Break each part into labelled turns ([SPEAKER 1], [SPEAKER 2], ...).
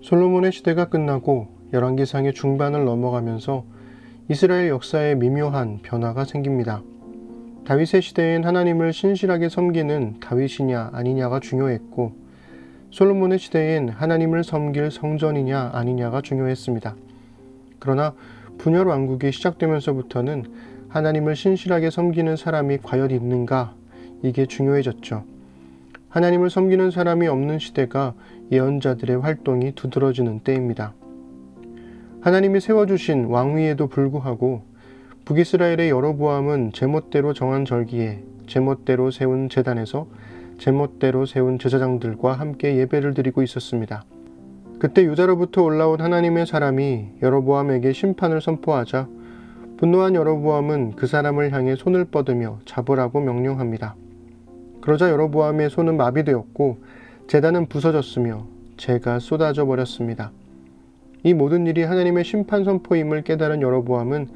[SPEAKER 1] 솔로몬의 시대가 끝나고 열왕기상의 중반을 넘어가면서 이스라엘 역사에 미묘한 변화가 생깁니다. 다윗의 시대엔 하나님을 신실하게 섬기는 다윗이냐 아니냐가 중요했고, 솔로몬의 시대엔 하나님을 섬길 성전이냐 아니냐가 중요했습니다. 그러나 분열 왕국이 시작되면서부터는 하나님을 신실하게 섬기는 사람이 과연 있는가, 이게 중요해졌죠. 하나님을 섬기는 사람이 없는 시대가 예언자들의 활동이 두드러지는 때입니다. 하나님이 세워주신 왕위에도 불구하고 북이스라엘의 여로보암은 제멋대로 정한 절기에 제멋대로 세운 제단에서 제멋대로 세운 제사장들과 함께 예배를 드리고 있었습니다. 그때 유다로부터 올라온 하나님의 사람이 여로보암에게 심판을 선포하자 분노한 여로보암은 그 사람을 향해 손을 뻗으며 잡으라고 명령합니다. 그러자 여로보암의 손은 마비되었고 제단은 부서졌으며 재가 쏟아져 버렸습니다. 이 모든 일이 하나님의 심판 선포임을 깨달은 여로보암은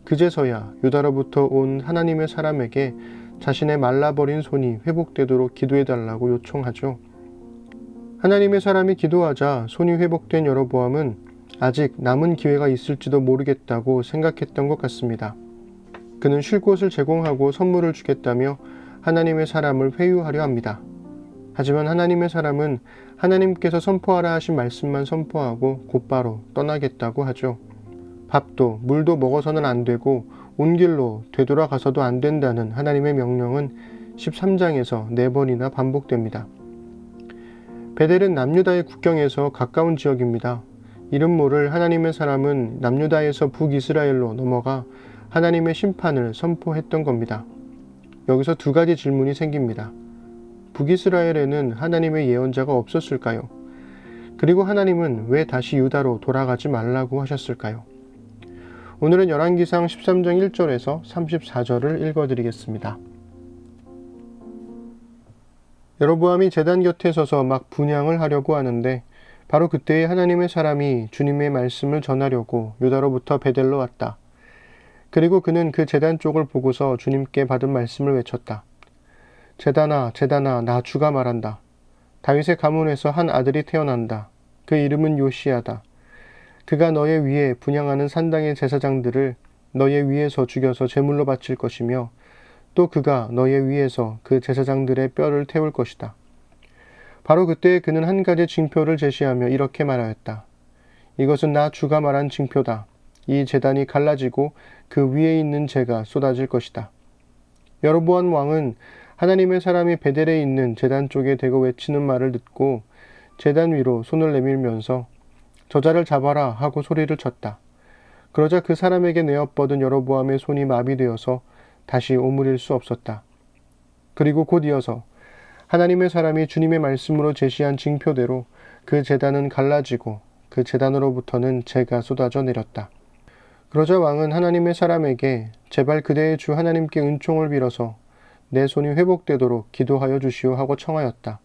[SPEAKER 1] 그제서야 유다로부터 온 하나님의 사람에게 자신의 말라버린 손이 회복되도록 기도해달라고 요청하죠. 하나님의 사람이 기도하자 손이 회복된 여로보암은 아직 남은 기회가 있을지도 모르겠다고 생각했던 것 같습니다. 그는 쉴 곳을 제공하고 선물을 주겠다며 하나님의 사람을 회유하려 합니다. 하지만 하나님의 사람은 하나님께서 선포하라 하신 말씀만 선포하고 곧바로 떠나겠다고 하죠. 밥도 물도 먹어서는 안 되고 온 길로 되돌아가서도 안 된다는 하나님의 명령은 13장에서 4번이나 반복됩니다. 베델은 남유다의 국경에서 가까운 지역입니다. 이름 모를 하나님의 사람은 남유다에서 북이스라엘로 넘어가 하나님의 심판을 선포했던 겁니다. 여기서 두 가지 질문이 생깁니다. 북이스라엘에는 하나님의 예언자가 없었을까요? 그리고 하나님은 왜 다시 유다로 돌아가지 말라고 하셨을까요? 오늘은 열왕기상 13장 1절에서 34절을 읽어드리겠습니다. 여로보암이 제단 곁에 서서 막 분향을 하려고 하는데 바로 그때에 하나님의 사람이 주님의 말씀을 전하려고 유다로부터 베델로 왔다. 그리고 그는 그 제단 쪽을 보고서 주님께 받은 말씀을 외쳤다. 제단아, 제단아, 나 주가 말한다. 다윗의 가문에서 한 아들이 태어난다. 그 이름은 요시야다. 그가 너의 위에 분향하는 산당의 제사장들을 너의 위에서 죽여서 제물로 바칠 것이며 또 그가 너의 위에서 그 제사장들의 뼈를 태울 것이다. 바로 그때 그는 한 가지 징표를 제시하며 이렇게 말하였다. 이것은 나 주가 말한 징표다. 이 제단이 갈라지고 그 위에 있는 재가 쏟아질 것이다. 여로보암 왕은 하나님의 사람이 베델에 있는 제단 쪽에 대고 외치는 말을 듣고 제단 위로 손을 내밀면서 저자를 잡아라 하고 소리를 쳤다. 그러자 그 사람에게 내어뻗은 여로보암의 손이 마비되어서 다시 오므릴 수 없었다. 그리고 곧 이어서 하나님의 사람이 주님의 말씀으로 제시한 징표대로 그 제단은 갈라지고 그 제단으로부터는 재가 쏟아져 내렸다. 그러자 왕은 하나님의 사람에게 제발 그대의 주 하나님께 은총을 빌어서 내 손이 회복되도록 기도하여 주시오 하고 청하였다.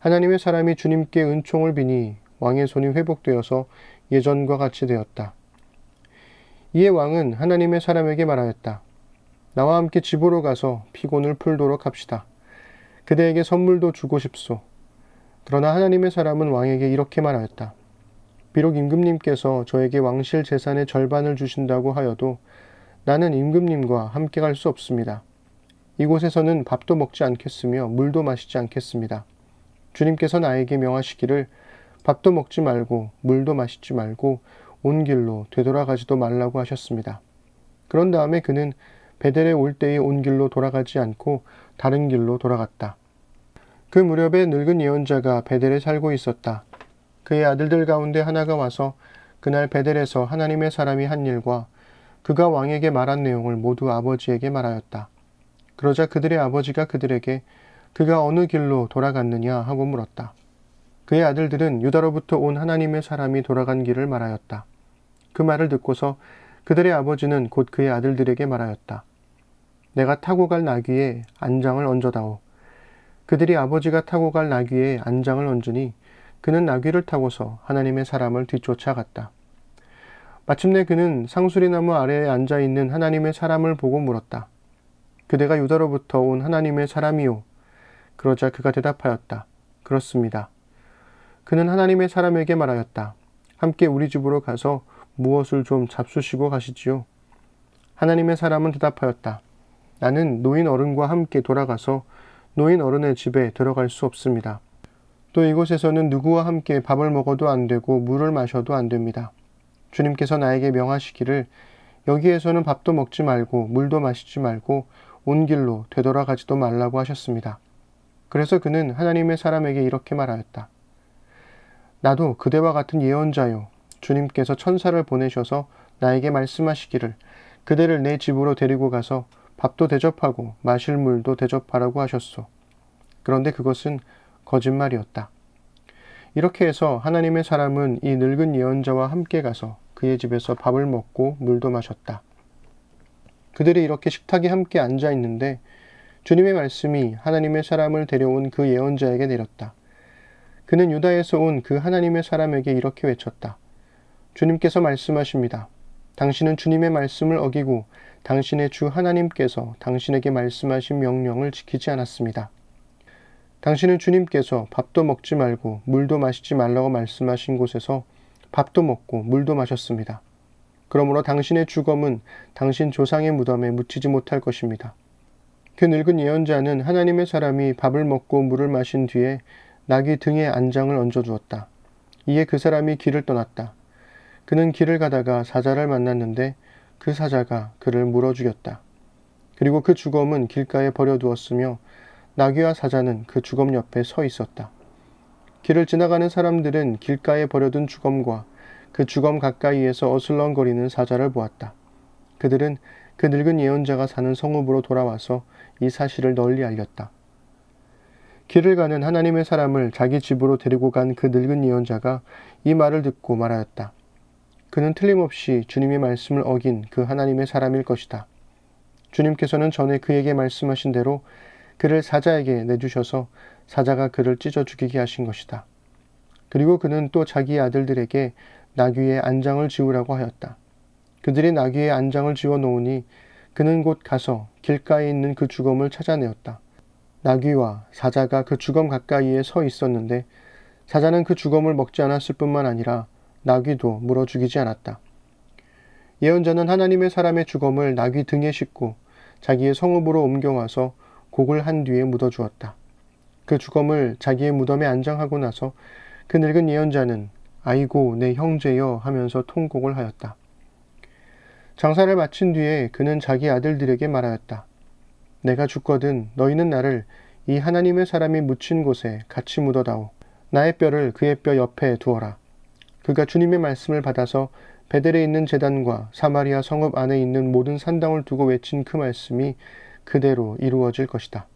[SPEAKER 1] 하나님의 사람이 주님께 은총을 비니 왕의 손이 회복되어서 예전과 같이 되었다. 이에 왕은 하나님의 사람에게 말하였다. 나와 함께 집으로 가서 피곤을 풀도록 합시다. 그대에게 선물도 주고 싶소. 그러나 하나님의 사람은 왕에게 이렇게 말하였다. 비록 임금님께서 저에게 왕실 재산의 절반을 주신다고 하여도 나는 임금님과 함께 갈 수 없습니다. 이곳에서는 밥도 먹지 않겠으며 물도 마시지 않겠습니다. 주님께서 나에게 명하시기를 밥도 먹지 말고 물도 마시지 말고 온 길로 되돌아가지도 말라고 하셨습니다. 그런 다음에 그는 베델에 올 때에 온 길로 돌아가지 않고 다른 길로 돌아갔다. 그 무렵에 늙은 예언자가 베델에 살고 있었다. 그의 아들들 가운데 하나가 와서 그날 베델에서 하나님의 사람이 한 일과 그가 왕에게 말한 내용을 모두 아버지에게 말하였다. 그러자 그들의 아버지가 그들에게 그가 어느 길로 돌아갔느냐 하고 물었다. 그의 아들들은 유다로부터 온 하나님의 사람이 돌아간 길을 말하였다. 그 말을 듣고서 그들의 아버지는 곧 그의 아들들에게 말하였다. 내가 타고 갈 나귀에 안장을 얹어다오. 그들이 아버지가 타고 갈 나귀에 안장을 얹으니 그는 나귀를 타고서 하나님의 사람을 뒤쫓아갔다. 마침내 그는 상수리나무 아래에 앉아있는 하나님의 사람을 보고 물었다. 그대가 유다로부터 온 하나님의 사람이요. 그러자 그가 대답하였다. 그렇습니다. 그는 하나님의 사람에게 말하였다. 함께 우리 집으로 가서 무엇을 좀 잡수시고 가시지요. 하나님의 사람은 대답하였다. 나는 노인 어른과 함께 돌아가서 노인 어른의 집에 들어갈 수 없습니다. 또 이곳에서는 누구와 함께 밥을 먹어도 안 되고 물을 마셔도 안 됩니다. 주님께서 나에게 명하시기를 여기에서는 밥도 먹지 말고 물도 마시지 말고 온 길로 되돌아가지도 말라고 하셨습니다. 그래서 그는 하나님의 사람에게 이렇게 말하였다. 나도 그대와 같은 예언자요. 주님께서 천사를 보내셔서 나에게 말씀하시기를 그대를 내 집으로 데리고 가서 밥도 대접하고 마실 물도 대접하라고 하셨소. 그런데 그것은 거짓말이었다. 이렇게 해서 하나님의 사람은 이 늙은 예언자와 함께 가서 그의 집에서 밥을 먹고 물도 마셨다. 그들이 이렇게 식탁에 함께 앉아 있는데 주님의 말씀이 하나님의 사람을 데려온 그 예언자에게 내렸다. 그는 유다에서 온 그 하나님의 사람에게 이렇게 외쳤다. 주님께서 말씀하십니다. 당신은 주님의 말씀을 어기고 당신의 주 하나님께서 당신에게 말씀하신 명령을 지키지 않았습니다. 당신은 주님께서 밥도 먹지 말고 물도 마시지 말라고 말씀하신 곳에서 밥도 먹고 물도 마셨습니다. 그러므로 당신의 죽음은 당신 조상의 무덤에 묻히지 못할 것입니다. 그 늙은 예언자는 하나님의 사람이 밥을 먹고 물을 마신 뒤에 나귀 등에 안장을 얹어주었다. 이에 그 사람이 길을 떠났다. 그는 길을 가다가 사자를 만났는데 그 사자가 그를 물어 죽였다. 그리고 그 주검은 길가에 버려두었으며 나귀와 사자는 그 주검 옆에 서 있었다. 길을 지나가는 사람들은 길가에 버려둔 주검과 그 주검 가까이에서 어슬렁거리는 사자를 보았다. 그들은 그 늙은 예언자가 사는 성읍으로 돌아와서 이 사실을 널리 알렸다. 길을 가는 하나님의 사람을 자기 집으로 데리고 간 그 늙은 예언자가 이 말을 듣고 말하였다. 그는 틀림없이 주님의 말씀을 어긴 그 하나님의 사람일 것이다. 주님께서는 전에 그에게 말씀하신 대로 그를 사자에게 내주셔서 사자가 그를 찢어 죽이게 하신 것이다. 그리고 그는 또 자기 아들들에게 나귀의 안장을 지우라고 하였다. 그들이 나귀의 안장을 지워 놓으니 그는 곧 가서 길가에 있는 그 주검을 찾아내었다. 나귀와 사자가 그 주검 가까이에 서 있었는데 사자는 그 주검을 먹지 않았을 뿐만 아니라 나귀도 물어 죽이지 않았다. 예언자는 하나님의 사람의 주검을 나귀 등에 싣고 자기의 성읍으로 옮겨와서 곡을 한 뒤에 묻어주었다. 그 주검을 자기의 무덤에 안장하고 나서 그 늙은 예언자는 아이고 내 형제여 하면서 통곡을 하였다. 장사를 마친 뒤에 그는 자기 아들들에게 말하였다. 내가 죽거든 너희는 나를 이 하나님의 사람이 묻힌 곳에 같이 묻어다오. 나의 뼈를 그의 뼈 옆에 두어라. 그가 주님의 말씀을 받아서 베델에 있는 제단과 사마리아 성읍 안에 있는 모든 산당을 두고 외친 그 말씀이 그대로 이루어질 것이다.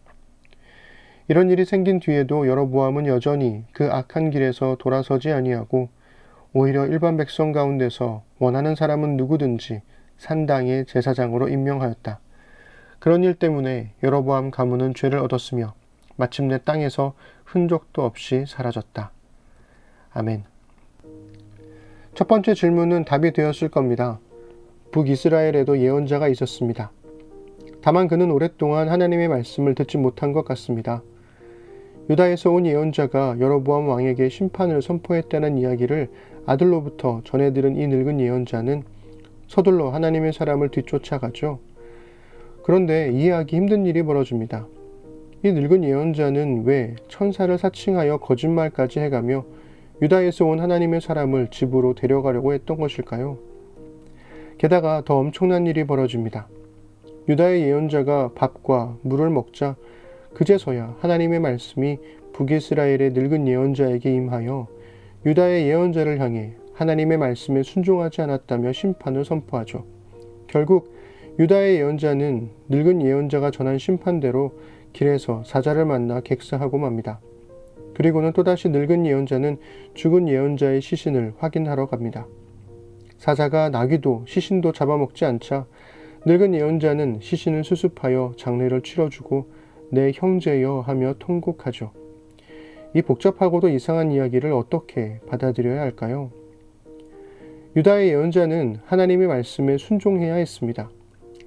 [SPEAKER 1] 이런 일이 생긴 뒤에도 여로보암은 여전히 그 악한 길에서 돌아서지 아니하고 오히려 일반 백성 가운데서 원하는 사람은 누구든지 산당의 제사장으로 임명하였다. 그런 일 때문에 여로보암 가문은 죄를 얻었으며 마침내 땅에서 흔적도 없이 사라졌다. 아멘. 첫 번째 질문은 답이 되었을 겁니다. 북이스라엘에도 예언자가 있었습니다. 다만 그는 오랫동안 하나님의 말씀을 듣지 못한 것 같습니다. 유다에서 온 예언자가 여로보암 왕에게 심판을 선포했다는 이야기를 아들로부터 전해들은 이 늙은 예언자는 서둘러 하나님의 사람을 뒤쫓아가죠. 그런데 이해하기 힘든 일이 벌어집니다. 이 늙은 예언자는 왜 천사를 사칭하여 거짓말까지 해가며 유다에서 온 하나님의 사람을 집으로 데려가려고 했던 것일까요? 게다가 더 엄청난 일이 벌어집니다. 유다의 예언자가 밥과 물을 먹자 그제서야 하나님의 말씀이 북이스라엘의 늙은 예언자에게 임하여 유다의 예언자를 향해 하나님의 말씀에 순종하지 않았다며 심판을 선포하죠. 결국 유다의 예언자는 늙은 예언자가 전한 심판대로 길에서 사자를 만나 객사하고 맙니다. 그리고는 또다시 늙은 예언자는 죽은 예언자의 시신을 확인하러 갑니다. 사자가 나귀도 시신도 잡아먹지 않자 늙은 예언자는 시신을 수습하여 장례를 치러주고 내 형제여 하며 통곡하죠. 이 복잡하고도 이상한 이야기를 어떻게 받아들여야 할까요? 유다의 예언자는 하나님의 말씀에 순종해야 했습니다.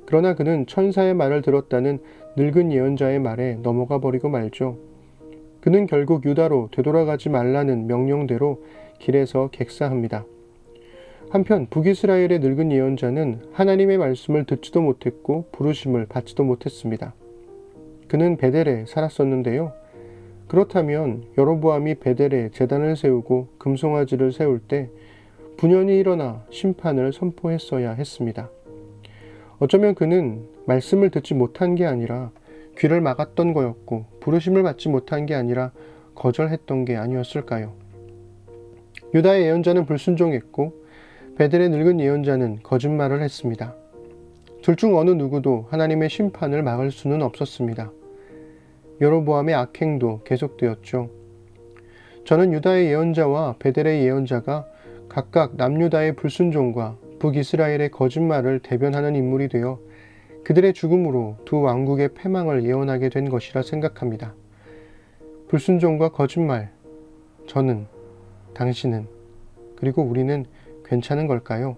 [SPEAKER 1] 그러나 그는 천사의 말을 들었다는 늙은 예언자의 말에 넘어가 버리고 말죠. 그는 결국 유다로 되돌아가지 말라는 명령대로 길에서 객사합니다. 한편 북이스라엘의 늙은 예언자는 하나님의 말씀을 듣지도 못했고 부르심을 받지도 못했습니다. 그는 베델에 살았었는데요. 그렇다면 여로보암이 베델에 제단을 세우고 금송아지를 세울 때 분연히 일어나 심판을 선포했어야 했습니다. 어쩌면 그는 말씀을 듣지 못한 게 아니라 귀를 막았던 거였고 부르심을 받지 못한 게 아니라 거절했던 게 아니었을까요? 유다의 예언자는 불순종했고 베델의 늙은 예언자는 거짓말을 했습니다. 둘 중 어느 누구도 하나님의 심판을 막을 수는 없었습니다. 여로보암의 악행도 계속되었죠. 저는 유다의 예언자와 베델의 예언자가 각각 남유다의 불순종과 북이스라엘의 거짓말을 대변하는 인물이 되어 그들의 죽음으로 두 왕국의 패망을 예언하게 된 것이라 생각합니다. 불순종과 거짓말, 저는, 당신은, 그리고 우리는 괜찮은 걸까요?